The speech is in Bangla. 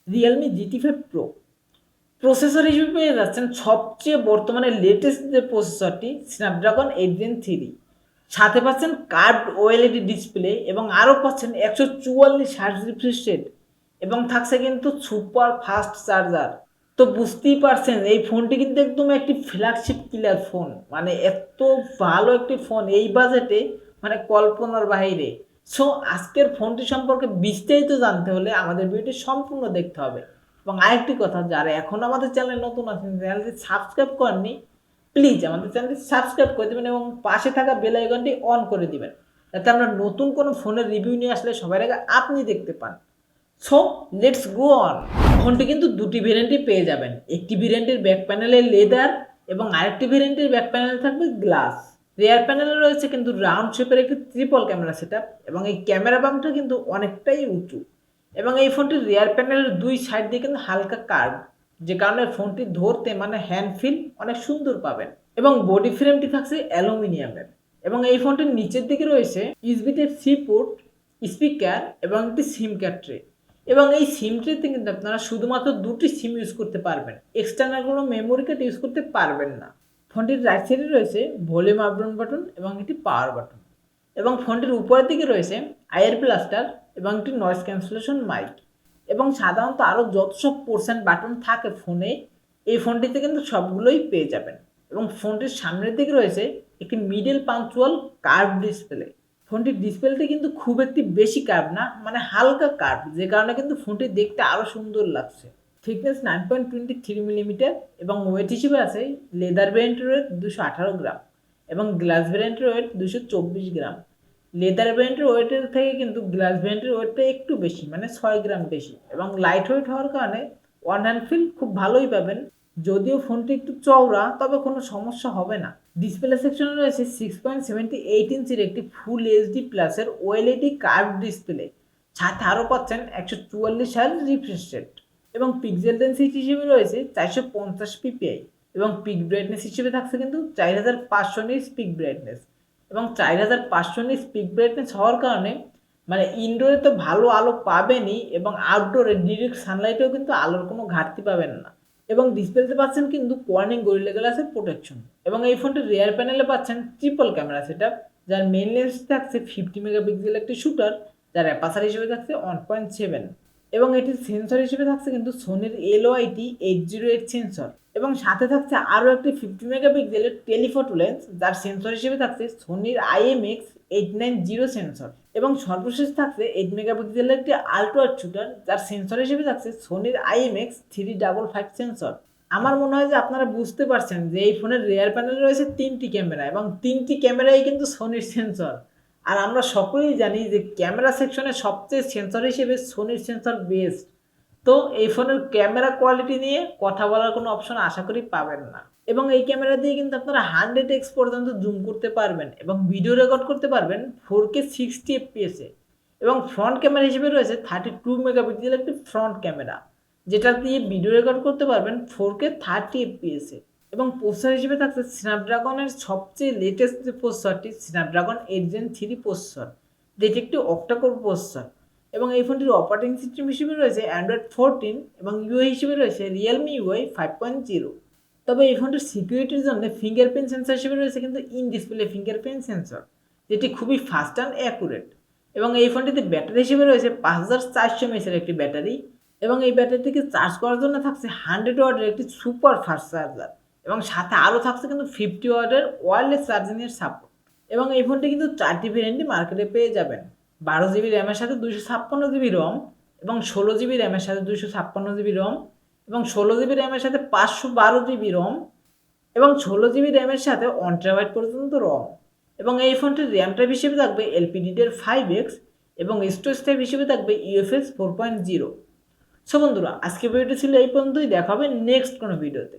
রিয়েলমি GT5 প্রো প্রসেসর হিসেবে পেয়ে যাচ্ছেন সবচেয়ে বর্তমানে লেটেস্ট যে প্রসেসরটি স্ন্যাপড্রাগন 8 Gen 3, সাথে পাচ্ছেন কার্ভড ওএলইডি ডিসপ্লে এবং আরও পাচ্ছেন 144 Hz রিফ্রেশ রেট এবং থাকছে কিন্তু সুপার ফাস্ট চার্জার। তো বুঝতেই পারছেন এই ফোনটি কিন্তু একদম একটি ফ্ল্যাগশিপ কিলার ফোন, মানে এত ভালো একটি ফোন এই বাজেটে, মানে কল্পনার বাইরে। সো আজকের ফোনটি সম্পর্কে বিস্তারিত জানতে হলে আমাদের ভিডিওটি সম্পূর্ণ দেখতে হবে। এবং আরেকটি কথা, যারা এখন আমাদের চ্যানেল নতুন আছেন, চ্যানেলটি সাবস্ক্রাইব করেননি, প্লিজ আমাদের চ্যানেলটি সাবস্ক্রাইব করে দেবেন এবং পাশে থাকা বেল আইকনটি অন করে দিবেন, যাতে আমরা নতুন কোনো ফোনের রিভিউ নিয়ে আসলে সবার আগে আপনি দেখতে পান। So let's go on. ফোনটি কিন্তু দুটি ভেরিয়েন্টই পেয়ে যাবেন। একটি ভেরিয়েন্টের ব্যাক প্যানেলে লেদার এবং আরেকটি ভেরিয়েন্টের ব্যাক প্যানেলে থাকবে গ্লাস। রেয়ার প্যানেলে রয়েছে কিন্তু রাউন্ড শেপের একটি ট্রিপল ক্যামেরা সেটআপ এবং এই ক্যামেরা বামটা কিন্তু অনেকটাই উঁচু এবং এই ফোনটির রেয়ার প্যানেলের দুই সাইড দিয়ে কিন্তু হালকা কার্ভ, যে কারণে ফোনটি ধরতে মানে হ্যান্ড ফিল অনেক সুন্দর পাবেন। এবং বডি ফ্রেমটি থাকছে অ্যালুমিনিয়ামের এবং এই ফোনটির নিচের দিকে রয়েছে USB type C port, speaker এবং একটি সিম কার্ড ট্রে। এবং এই সিম ট্রেতে কিন্তু আপনারা শুধুমাত্র দুটি সিম ইউজ করতে পারবেন, এক্সটার্নাল কোনো মেমোরি কার্ড ইউজ করতে পারবেন না। ফোনটির রাইট সাইডে রয়েছে ভলিউম আপ ডাউন বাটন এবং একটি পাওয়ার বাটন এবং ফোনটির উপরের দিকে রয়েছে আইআর ব্লাস্টার এবং একটি নয়েজ ক্যান্সেলেশন মাইক। এবং সাধারণত আরও যত সব পোর্শন বাটন থাকে ফোনে, এই ফোনটিতে কিন্তু সবগুলোই পেয়ে যাবেন। এবং ফোনটির সামনের দিকে রয়েছে একটি মিডল পাঞ্চুয়াল কার্ভ ডিসপ্লে। ফোনটির ডিসপ্লেটি কিন্তু খুব একটি বেশি কার্ভ না, মানে হালকা কার্ভ, যে কারণে কিন্তু ফোনটি দেখতে আরও সুন্দর লাগছে। থিকনেস 9.23 মিলিমিটার এবং ওয়েট হিসেবে আছে লেদার ভ্যারিয়েন্টের ওয়েট 218 গ্রাম এবং গ্লাস ভ্যারিয়েন্টের ওয়েট 224 গ্রাম। লেদার ভ্যারিয়েন্টের ওয়েটের থেকে কিন্তু গ্লাস ভ্যারিয়েন্টের ওয়েটটা একটু বেশি, মানে 6 গ্রাম বেশি এবং লাইট ওয়েট হওয়ার কারণে ওয়ান হ্যান্ড ফিল খুব ভালোই পাবেন। যদিও ফোনটি একটু চওড়া, তবে কোনো সমস্যা হবে না। ডিসপ্লে সেকশনে রয়েছে 6.78 ইঞ্চির একটি ফুল এইচডি প্লাসের ওএলইডি কার্ভ ডিসপ্লে, সাথে আরও পাচ্ছেন 144 Hz রিফ্রেশ রেট এবং পিক্সেল ডেন্সিটি হিসেবে রয়েছে 450 ppi এবং পিক ব্রাইটনেস হিসেবে থাকছে কিন্তু 4500 নিটস পিক ব্রাইটনেস। এবং 4500 নিটস পিক ব্রাইটনেস হওয়ার কারণে মানে ইনডোরে তো ভালো আলো পাবেনই এবং আউটডোরে ডিরেক্ট সানলাইটেও কিন্তু আলোর কোনো ঘাটতি পাবেন না। এবং ডিসপ্লেতে পাচ্ছেন কিন্তু কোয়ার্নিং গরিলা গ্লাসের প্রোটেকশন এবং এই ফোনটির রিয়ার প্যানেলে পাচ্ছেন ট্রিপল ক্যামেরা সেটআপ, যার মেইন লেন্স থাকছে 50 মেগাপিক্সেল একটি শুটার, যার অ্যাপাসার হিসেবে থাকছে 1.7 এবং এটির সেন্সর হিসেবে থাকছে কিন্তু সোনির LOIT 808 সেন্সর এবং সাথে থাকছে আরও একটি 50 মেগাপিক্সেলের টেলিফটো লেন্স, যার সেন্সর হিসেবে থাকছে সোনির IMX890 সেন্সর এবং সর্বশেষ থাকছে 8 মেগাপিক্সেলের একটি আল্ট্রা শুটার, যার সেন্সর হিসেবে থাকছে সোনির IMX355 সেন্সর। আমার মনে হয় যে আপনারা বুঝতে পারছেন যে এই ফোনের রেয়ার প্যানেলে রয়েছে 3টি ক্যামেরা এবং 3টি ক্যামেরাই কিন্তু সোনির সেন্সর। আর আমরা সকলেই জানি যে ক্যামেরা সেকশনে সবচেয়ে সেন্সর হিসেবে সোনির সেন্সর বেস্ট। তো এই ফোনের ক্যামেরা কোয়ালিটি নিয়ে কথা বলার কোনো অপশন আশা করি পাবেন না। এবং এই ক্যামেরা দিয়ে কিন্তু আপনারা 100x পর্যন্ত জুম করতে পারবেন এবং ভিডিও রেকর্ড করতে পারবেন 4K 60 fps এবং ফ্রন্ট ক্যামেরা হিসেবে রয়েছে 32 মেগাপিক্সেল একটি ফ্রন্ট ক্যামেরা, যেটা দিয়ে ভিডিও রেকর্ড করতে পারবেন 4K 30 fps এবং প্রসেসর হিসেবে থাকছে স্ন্যাপড্রাগনের সবচেয়ে লেটেস্ট যে প্রসেসরটি স্ন্যাপড্রাগন 8 Gen 3 প্রসেসর, যেটি একটি অক্টাকোর প্রসেসর। এবং এই ফোনটির অপারেটিং সিস্টেম হিসেবে রয়েছে অ্যান্ড্রয়েড 14 এবং ইউআই হিসেবে রয়েছে রিয়েলমি ইউআই 5.0। তবে এই ফোনটির সিকিউরিটির জন্য ফিঙ্গারপ্রিন্ট সেন্সর হিসেবে রয়েছে কিন্তু ইন ডিসপ্লে ফিঙ্গারপ্রিন্ট সেন্সর, যেটি খুবই ফাস্ট অ্যান্ড অ্যাকুরেট। এবং এই ফোনটিতে ব্যাটারি হিসেবে রয়েছে 5400 mAh একটি ব্যাটারি এবং এই ব্যাটারিটিকে চার্জ করার জন্য থাকছে 100 ওয়াটের একটি সুপার ফাস্ট চার্জার এবং সাথে আরও থাকছে কিন্তু 50 ওয়াটের ওয়্যারলেস চার্জিংয়ের সাপোর্ট। এবং এই ফোনটি কিন্তু 4টি ভেরিয়েন্টে মার্কেটে পেয়ে যাবেন। 12 GB র্যামের সাথে 256 GB রম এবং 16 GB র্যামের সাথে 256 GB রম এবং 16 GB র্যামের সাথে 512 GB রম এবং 16 GB র্যামের সাথে 1 TB পর্যন্ত রম। এবং এই ফোনটির র্যাম টাইপ হিসেবে থাকবে LPDDR5X এবং স্টোরেজ টাইপ হিসেবে থাকবে UFS 4.0। সো বন্ধুরা, আজকে ভিডিওটি ছিল এই পর্যন্তই, দেখা হবে নেক্সট কোনো ভিডিওতে।